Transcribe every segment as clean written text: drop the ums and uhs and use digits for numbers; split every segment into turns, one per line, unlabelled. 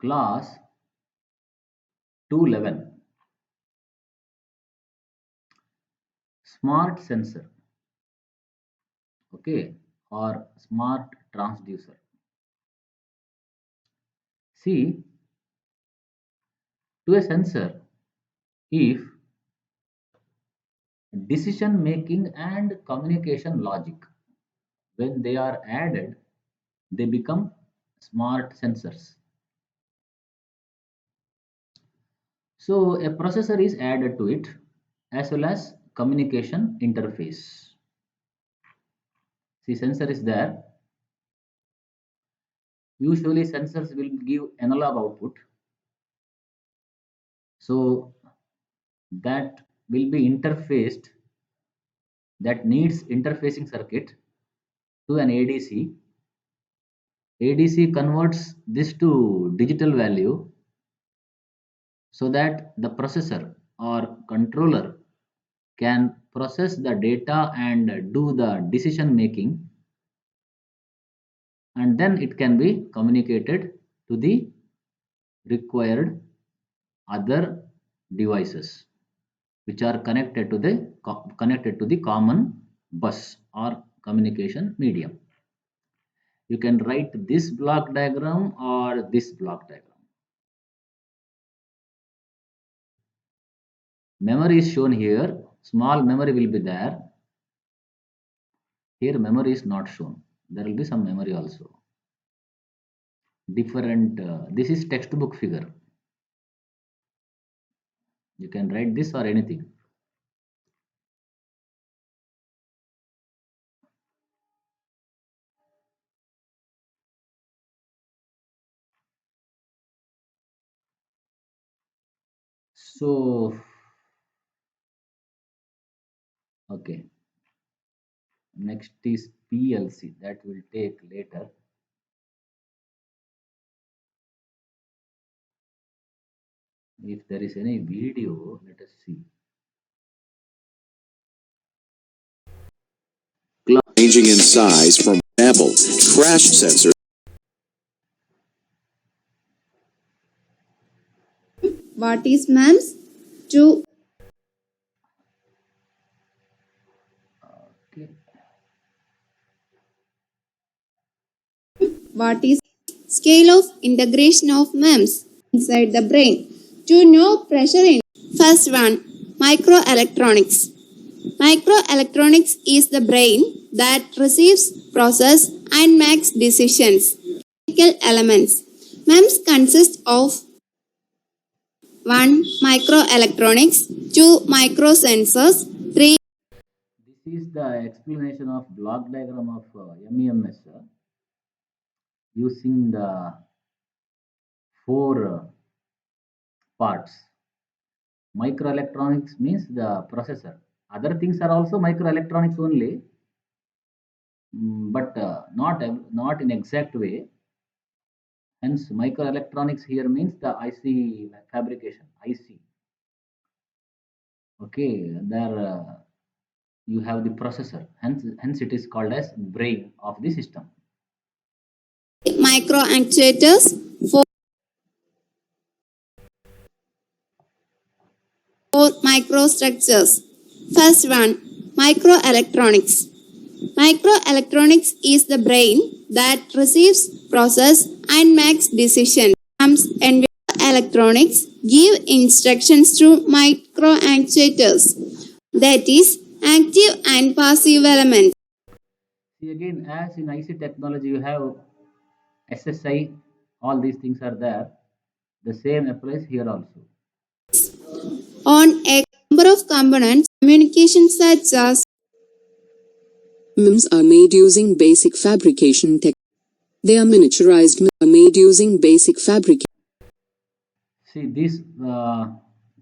class 211, smart sensor, okay, or smart transducer. See, to a sensor, if decision making and communication logic, when they are added, they become smart sensors. So a processor is added to it as well as communication interface. See, sensor is there. Usually sensors will give analog output. So that will be interfaced, that needs interfacing circuit to an ADC. ADC converts this to digital value so that the processor or controller can process the data and do the decision making, and then it can be communicated to the required other devices which are connected to the common bus or communication medium. You can write this block diagram or this block diagram. Memory is shown here. Small memory will be there. Here memory is not shown. There will be some memory also. Different. This is textbook figure. You can write this or anything. So, okay. Next is PLC. That will take later. If there is any video, let us see.
Ranging in size from example, crash sensor.
What is MEMS? To
Okay.
what is scale of integration of MEMS inside the brain? To know pressure in. First one, microelectronics. Microelectronics is the brain that receives, processes, and makes decisions. Chemical elements. MEMS consist of 1. Microelectronics, 2. Microsensors, 3.
This is the explanation of block diagram of MEMS using the four parts. Microelectronics means the processor. Other things are also microelectronics only, but not in exact way. Hence, microelectronics here means the IC fabrication, IC. Okay, there you have the processor. Hence it is called as brain of the system.
Microactuators, 4 microstructures. First one, microelectronics. Microelectronics is the brain that receives, processes, and makes decisions. And electronics give instructions to microactuators, that is, active and passive elements.
See again, as in IC technology, you have SSI, all these things are there. The same applies here also.
On a number of components, communication such as
MEMS are made using basic fabrication tech. They are miniaturized MEMS are made using basic fabrication.
See, these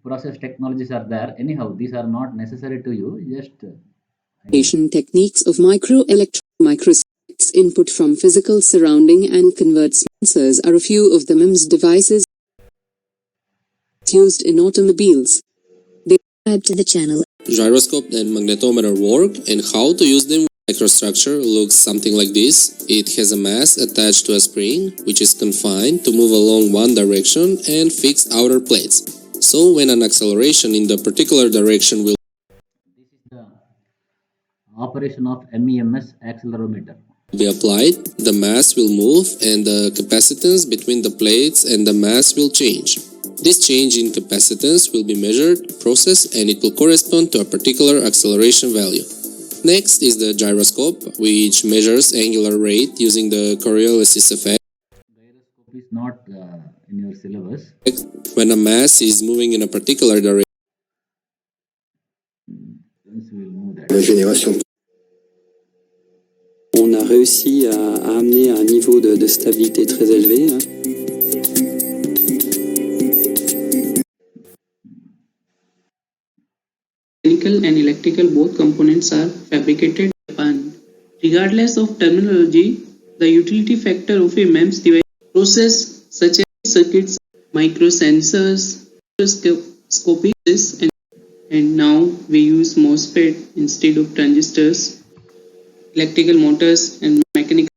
process technologies are there. Anyhow, these are not necessary to you. Just
Techniques of microsects input from physical surrounding and converts sensors are a few of the MEMS devices used in automobiles. They subscribe to the channel.
Gyroscope and magnetometer work and how to use them Microstructure looks something like this. It has a mass attached to a spring, which is confined to move along one direction and fixed outer plates. So when an acceleration in the particular direction will
This is the operation of MEMS accelerometer.
be applied, the mass will move and the capacitance between the plates and the mass will change. This change in capacitance will be measured, processed, and it will correspond to a particular acceleration value. Next is the gyroscope, which measures angular rate using the Coriolis effect.
Gyroscope is not in your syllabus.
When a mass is moving in a particular direction,
Students will know that.
génération.
On a réussi à amener un niveau de stabilité très élevé.
Mechanical and electrical both components are fabricated in Japan. Regardless of terminology, the utility factor of a MEMS device process such as circuits, microsensors, microscopics, and now we use MOSFET instead of transistors, electrical motors and mechanical